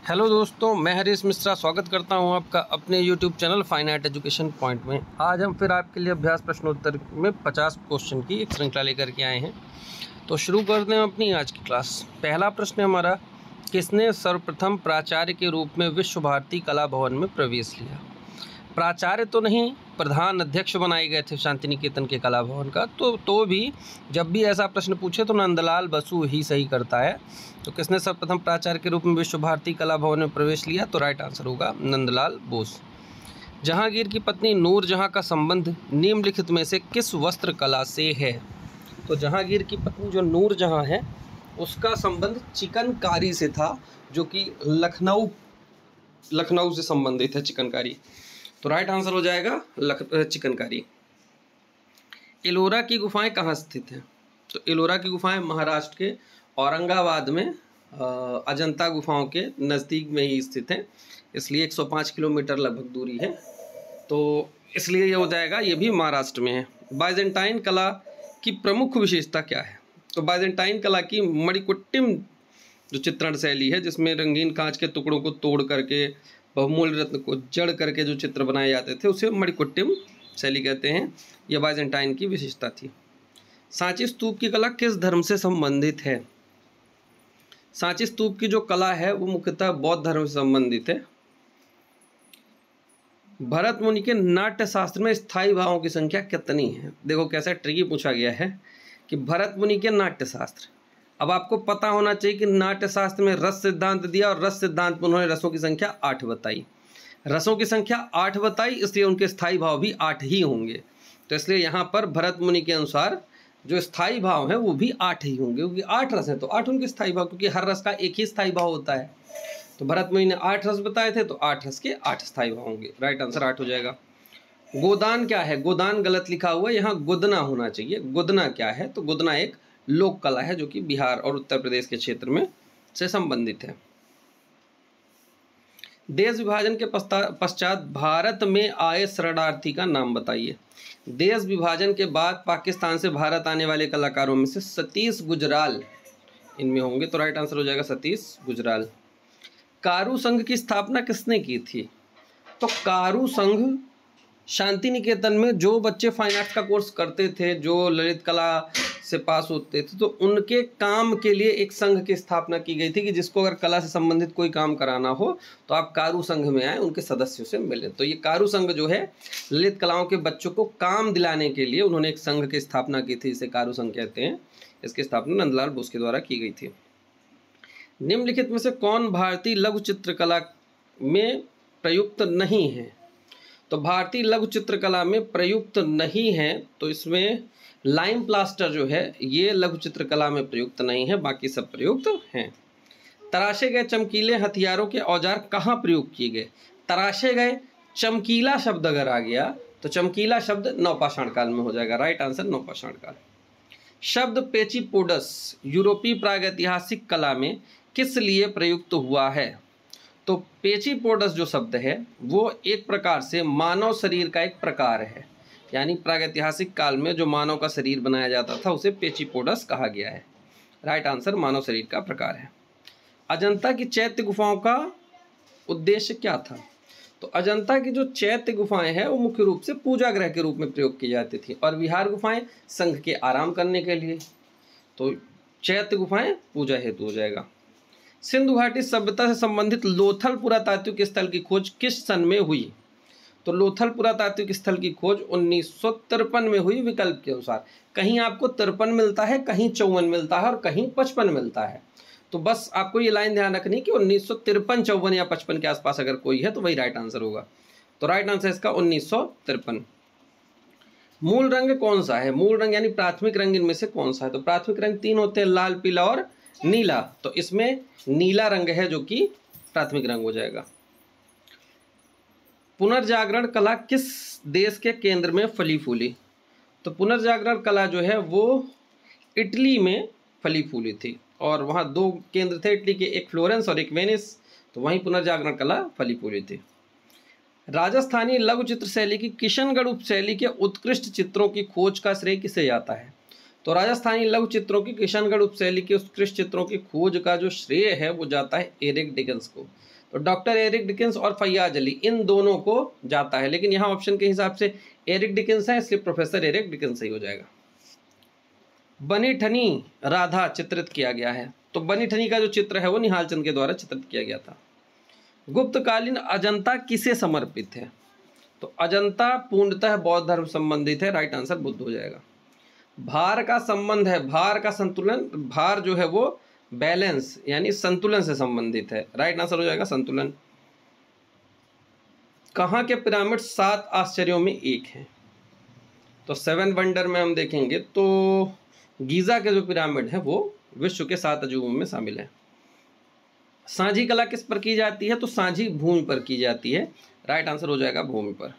Hello दोस्तों, मैं हरीश मिश्रा स्वागत करता हूं आपका अपने YouTube channel fine art education point में। आज हम फिर आपके लिए अभ्यास प्रश्नोत्तर में 50 क्वेश्चन की एक श्रृंखला लेकर के आए हैं। तो शुरू करते हैं अपनी आज की क्लास। पहला प्रश्न है हमारा, किसने सर्वप्रथम प्राचार्य के रूप में विश्व भारती कला भवन में प्रवेश लिया? प्राचार्य तो नहीं, प्रधान अध्यक्ष बनाए गए थे शांति निकेतन के कला भवन का। तो भी जब भी ऐसा प्रश्न पूछे तो नंदलाल बसु ही सही करता है। तो किसने सर्वप्रथम प्राचार्य के रूप में विश्व भारती कला भवन में प्रवेश लिया? तो राइट आंसर होगा नंदलाल बोस। जहांगीर की पत्नी नूरजहां का संबंध निम्नलिखित में से किस वस्त्र कला से है? तो जहांगीर की पत्नी जो नूरजहां है उसका संबंध चिकनकारी से था, जो कि लखनऊ से संबंधित है चिकनकारी। तो राइट आंसर हो जाएगा चिकनकारी। एलोरा की गुफाएं कहाँ स्थित हैं? तो एलोरा की गुफाएं महाराष्ट्र के औरंगाबाद में अजंता गुफाओं के नज़दीक में ही स्थित हैं, इसलिए 105 किलोमीटर लगभग दूरी है। तो इसलिए ये हो जाएगा, ये भी महाराष्ट्र में है। बाइजेंटाइन कला की प्रमुख विशेषता क्या है? तो बाइजेंटाइन कला की मणिकुट्टिम जो चित्रण शैली है, जिसमें रंगीन कांच के टुकड़ों को तोड़ करके बहुमूल्य रत्न को जड़ करके जो चित्र बनाए जाते थे उसे मणिकुट्टिम शैली कहते हैं। यह बाइजेंटाइन की विशेषता थी। सांची स्तूप की कला किस धर्म से संबंधित है? सांची स्तूप की जो कला है वो मुख्यतः बौद्ध धर्म से संबंधित है। भरत मुनि के नाट्य शास्त्र में स्थायी भावों की संख्या कितनी है? देखो कैसा ट्रिकी पूछा गया है कि भरत मुनि के नाट्य शास्त्र। अब आपको पता होना चाहिए कि नाट्य शास्त्र में रस सिद्धांत दिया और रस सिद्धांत में उन्होंने रसों की संख्या 8 बताई। रसों की संख्या 8 बताई, इसलिए उनके स्थायी भाव भी 8 ही होंगे। तो इसलिए यहाँ पर भरत मुनि के अनुसार जो स्थायी भाव है वो भी 8 ही होंगे, क्योंकि 8 रस है तो 8 उनके स्थायी भाव, क्योंकि हर रस का एक ही स्थायी भाव होता है। तो भरत मुनि ने 8 रस बताए थे, तो 8 रस के 8 स्थायी भाव होंगे। राइट आंसर 8 हो जाएगा। गोदान क्या है? गोदान गलत लिखा हुआ है, यहाँ गुदना होना चाहिए। गुदना क्या है? तो गुदना एक लोक कला है जो कि बिहार और उत्तर प्रदेश के क्षेत्र में से संबंधित है। देश विभाजन के पश्चात भारत में आए शरणार्थी का नाम बताइए। देश विभाजन के बाद पाकिस्तान से भारत आने वाले कलाकारों में से सतीश गुजराल इनमें होंगे। तो राइट आंसर हो जाएगा सतीश गुजराल। कारु संघ की स्थापना किसने की थी? तो कारु संघ शांति निकेतन में जो बच्चे फाइन आर्ट्स का कोर्स करते थे, जो ललित कला से पास होते थे, तो उनके काम के लिए एक संघ की स्थापना की गई थी कि जिसको अगर कला से संबंधित कोई काम कराना हो तो आप कारु संघ में आए, उनके सदस्यों से मिलें। तो ये कारु संघ जो है ललित कलाओं के बच्चों को काम दिलाने के लिए उन्होंने एक संघ की स्थापना की थी, इसे कारु संघ कहते हैं। इसकी स्थापना नंदलाल बोस के द्वारा की गई थी। निम्नलिखित में से कौन भारतीय लघु चित्रकला में प्रयुक्त नहीं है? तो भारतीय लघु चित्रकला में प्रयुक्त नहीं है, तो इसमें लाइम प्लास्टर जो है ये लघु चित्रकला में प्रयुक्त नहीं है, बाकी सब प्रयुक्त हैं। तराशे गए चमकीले हथियारों के औजार कहाँ प्रयोग किए गए? तराशे गए, चमकीला शब्द अगर आ गया तो चमकीला शब्द नवपाषाण काल में हो जाएगा। राइट आंसर नवपाषाण काल। शब्द पेचीपोडस यूरोपीय प्रागैतिहासिक कला में किस लिए प्रयुक्त हुआ है? तो पेचीपोडस जो शब्द है वो एक प्रकार से मानव शरीर का एक प्रकार है, यानी प्रागैतिहासिक काल में जो मानव का शरीर बनाया जाता था उसे पेचीपोडस कहा गया है। राइट आंसर मानव शरीर का प्रकार है। अजंता की चैत्य गुफाओं का उद्देश्य क्या था? तो अजंता की जो चैत्य गुफाएं हैं वो मुख्य रूप से पूजा गृह के रूप में प्रयोग की जाती थी, और विहार गुफाएं संघ के आराम करने के लिए। तो चैत्य गुफाएं पूजा हेतु हो जाएगा। सिंधु घाटी सभ्यता से संबंधित लोथल पुरातात्विक स्थल की खोज किस सन में हुई? तो लोथल पुरातात्विक स्थल की खोज 1953 में हुई, विकल्प के अनुसार। कहीं आपको 53 मिलता है, कहीं 54 मिलता है और कहीं 55 मिलता है। तो बस आपको ये लाइन ध्यान रखनी कि 1953, 54 या 55 के आसपास अगर कोई है तो वही राइट आंसर होगा। तो राइट आंसर इसका 1953। मूल रंग कौन सा है? मूल रंग यानी प्राथमिक रंग इनमें से कौन सा है? तो प्राथमिक रंग 3 होते हैं, लाल, पीला और नीला। तो इसमें नीला रंग है जो कि प्राथमिक रंग हो जाएगा। पुनर्जागरण कला किस देश के केंद्र में फली फूली? तो पुनर्जागरण कला जो है वो इटली में फली फूली थी, और वहाँ 2 केंद्र थे इटली के, एक फ्लोरेंस और एक वेनिस। तो वहीं पुनर्जागरण कला फली फूली थी। राजस्थानी लघु चित्र शैली की किशनगढ़ उपशैली के उत्कृष्ट चित्रों की खोज का श्रेय किसे जाता है? तो राजस्थानी लघु चित्रों की किशनगढ़ उपशैली के उत्कृष्ट चित्रों की खोज का जो श्रेय है वो जाता है एरिक डिकन्स को। डॉक्टर एरिक डिकिंस और फैयाज अली, इन दोनों को जाता है, लेकिन यहाँ ऑप्शन के हिसाब से एरिक डिकिंस है, इसलिए प्रोफेसर एरिक डिकिंस सही हो जाएगा। बनी ठनी राधा चित्रित किया गया है, तो बनी ठनी का जो चित्र है वो निहाल चंद के द्वारा चित्रित किया गया था। गुप्तकालीन अजंता किसे समर्पित है, तो अजंता पूर्णतः बौद्ध धर्म संबंधित है, राइट आंसर बुद्ध हो जाएगा। भार का संबंध है, भार का संतुलन, भार जो है वो बैलेंस यानी संतुलन से संबंधित है, राइट आंसर हो जाएगा संतुलन। कहाँ के पिरामिड 7 आश्चर्यों में एक है, तो 7 वंडर में हम देखेंगे तो गीजा के जो पिरामिड है वो विश्व के 7 अजूबों में शामिल है। सांझी कला किस पर की जाती है, तो सांझी भूमि पर की जाती है, राइट आंसर हो जाएगा भूमि पर।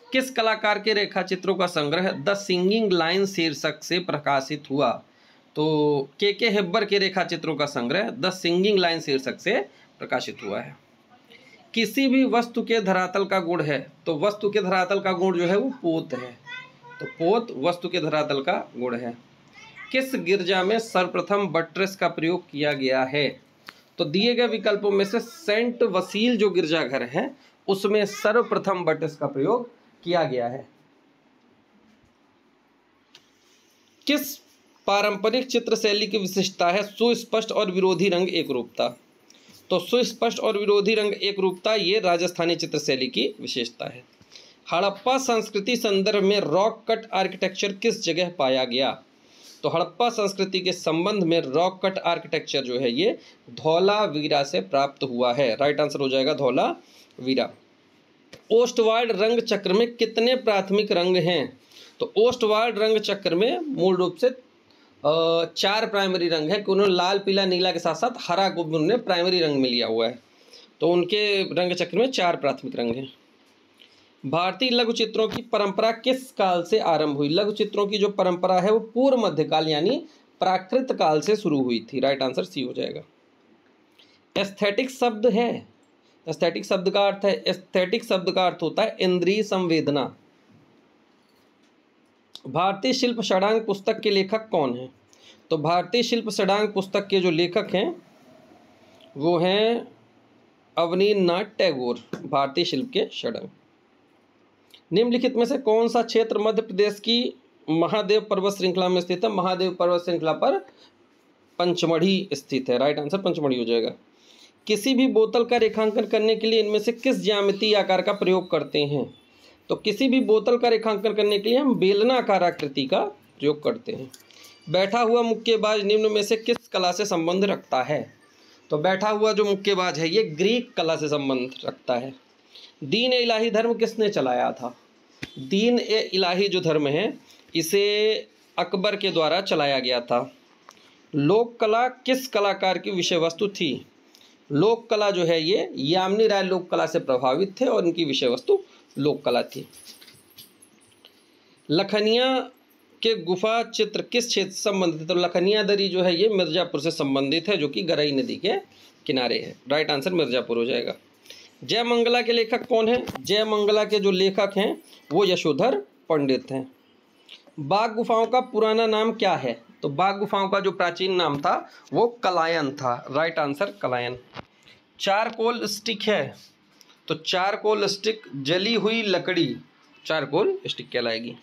किस कलाकार के रेखा चित्रों का संग्रह द सिंगिंग लाइन शीर्षक से प्रकाशित हुआ, तो के हेब्बर के रेखा चित्रों का संग्रह द सिंगिंग लाइन शीर्षक से प्रकाशित हुआ है। किसी भी वस्तु के धरातल का गुण है, तो वस्तु के धरातल का गुण जो है वो पोत है, तो पोत वस्तु के धरातल का गुण है। किस गिरजा में सर्वप्रथम बट्रेस का प्रयोग किया गया है, तो दिए गए विकल्पों में से सेंट वसील जो गिरजाघर है उसमें सर्वप्रथम बट्रेस का प्रयोग किया गया है। किस पारंपरिक चित्र शैली की विशेषता है सुस्पष्ट और विरोधी रंग एकरूपता, तो सुस्पष्ट और विरोधी रंग एकरूपता ये राजस्थानी चित्र शैली की विशेषता है। हड़प्पा संस्कृति संदर्भ में रॉक कट आर्किटेक्चर किस जगह पाया गया, तो हड़प्पा संस्कृति के संबंध में रॉक कट आर्किटेक्चर जो है ये धौलावीरा से प्राप्त हुआ है, राइट आंसर हो जाएगा धौलावीरा। ओस्टवार्ड रंग चक्र में कितने प्राथमिक रंग हैं, तो ओस्टवार्ड रंग चक्र में मूल रूप से 4 प्राइमरी रंग है, कि उन्होंने लाल पीला नीला के साथ साथ हरा को भी उन्होंने प्राइमरी रंग में लिया हुआ है, तो उनके रंग चक्र में 4 प्राथमिक रंग हैं। भारतीय लघु चित्रों की परंपरा किस काल से आरंभ हुई, लघु चित्रों की जो परंपरा है वो पूर्व मध्यकाल यानी प्राकृत काल से शुरू हुई थी, राइट आंसर सी हो जाएगा। एस्थेटिक शब्द है, एस्थेटिक शब्द का अर्थ है, एस्थेटिक शब्द का अर्थ होता है इंद्रिय संवेदना। भारतीय शिल्प षडांग पुस्तक के लेखक कौन है, तो भारतीय शिल्प षडांग पुस्तक के जो लेखक हैं वो हैं अवनींद्रनाथ टैगोर, भारतीय शिल्प के षडांग। निम्नलिखित में से कौन सा क्षेत्र मध्य प्रदेश की महादेव पर्वत श्रृंखला में स्थित है, महादेव पर्वत श्रृंखला पर पंचमढ़ी स्थित है, राइट आंसर पंचमढ़ी हो जाएगा। किसी भी बोतल का रेखांकन करने के लिए इनमें से किस ज्यामितीय आकार का प्रयोग करते हैं, तो किसी भी बोतल का रेखांकन करने के लिए हम बेलनाकार आकृति का प्रयोग करते हैं। बैठा हुआ मुक्केबाज निम्न में से किस कला से संबंध रखता है, तो बैठा हुआ जो मुक्केबाज है ये ग्रीक कला से संबंध रखता है। दीन ए इलाही धर्म किसने चलाया था, दीन ए इलाही जो धर्म है इसे अकबर के द्वारा चलाया गया था। लोक कला किस कलाकार की विषय वस्तु थी, लोक कला जो है ये यामिनी राय लोक कला से प्रभावित थे और इनकी विषय वस्तु लोक कला थी। लखनिया के गुफा चित्र किस क्षेत्र से संबंधित है, तो लखनिया दरी जो है ये मिर्जापुर से संबंधित है जो कि गरई नदी के किनारे है, राइट आंसर मिर्जापुर हो जाएगा। जय मंगला के लेखक कौन है, जय मंगला के जो लेखक हैं वो यशोधर पंडित हैं। बाघ गुफाओं का पुराना नाम क्या है, तो बाघ गुफाओं का जो प्राचीन नाम था वो कलायन था, राइट आंसर कलायन। चारकोल स्टिक है, तो चारकोल स्टिक जली हुई लकड़ी चारकोल स्टिक कहलाएगी।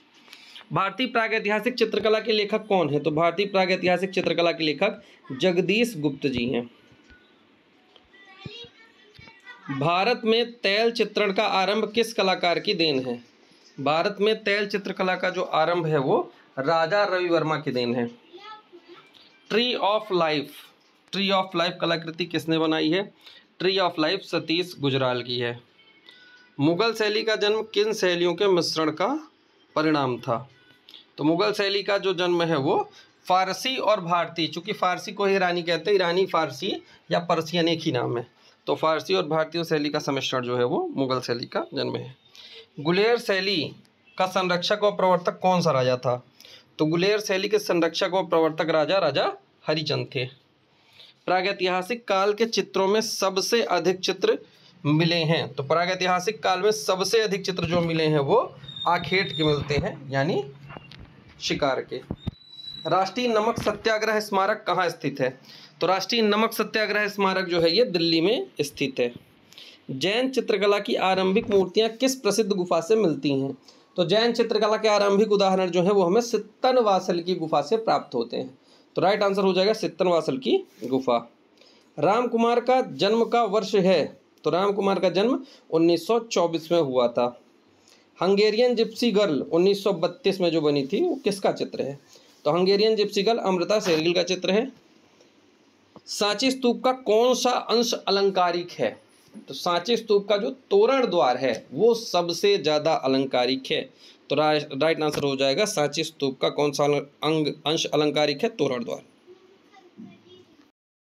भारतीय प्रागैतिहासिक चित्रकला के लेखक कौन है, तो भारतीय प्रागैतिहासिक चित्रकला के लेखक जगदीश गुप्त जी हैं। भारत में तैल चित्रण का आरंभ किस कलाकार की देन है, भारत में तैल चित्रकला का जो आरंभ है वो राजा रवि वर्मा की देन है। Tree of life, tree of life कलाकृति किसने बनाई है, tree of life Satish Gujral की है। मुगल शैली का जन्म किन शैलियों के मिश्रण का परिणाम था, तो मुगल शैली का जो जन्म है वो फारसी और भारतीय, चूंकि फारसी को ईरानी कहते हैं, ईरानी फारसी या पर्शियन एक ही नाम है, तो फारसी और भारतीय शैली का सम्मिश्रण जो है वो मुगल शैली का जन्म है। गुलेर शैली का संरक्षक और प्रवर्तक कौन सा राजा था, तो गुलेर शैली के संरक्षक और प्रवर्तक राजा हरिचंद थे। प्रागैतिहासिक काल के चित्रों में सबसे अधिक चित्र मिले हैं, तो प्रागैतिहासिक काल में सबसे अधिक चित्र जो मिले हैं वो आखेट के मिलते हैं यानी शिकार के। राष्ट्रीय नमक सत्याग्रह स्मारक कहाँ स्थित है, तो राष्ट्रीय नमक सत्याग्रह स्मारक जो है ये दिल्ली में स्थित है। जैन चित्रकला की आरंभिक मूर्तियां किस प्रसिद्ध गुफा से मिलती हैं? तो जैन चित्रकला के आरंभिक उदाहरण जो है वो हमें सित्तनवासल की गुफा से प्राप्त होते हैं। तो राइट आंसर हो जाएगा सित्तनवासल की गुफा। राम कुमार का जन्म का वर्ष है? तो राम कुमार का जन्म 1924 में हुआ था। हंगेरियन जिप्सी गर्ल 1932 में जो बनी थी वो किसका चित्र है? तो Hungarian gypsy girl Amrita Shergil का चित्र है। सांची स्तूप का कौन सा अंश अलंकारिक है? तो सांची स्तूप का जो तोरण द्वार है वो सबसे ज्यादा अलंकारिक है। तो राइट आंसर हो जाएगा सांची स्तूप का कौन सा अंश अलंकारिक है? तोरण द्वार।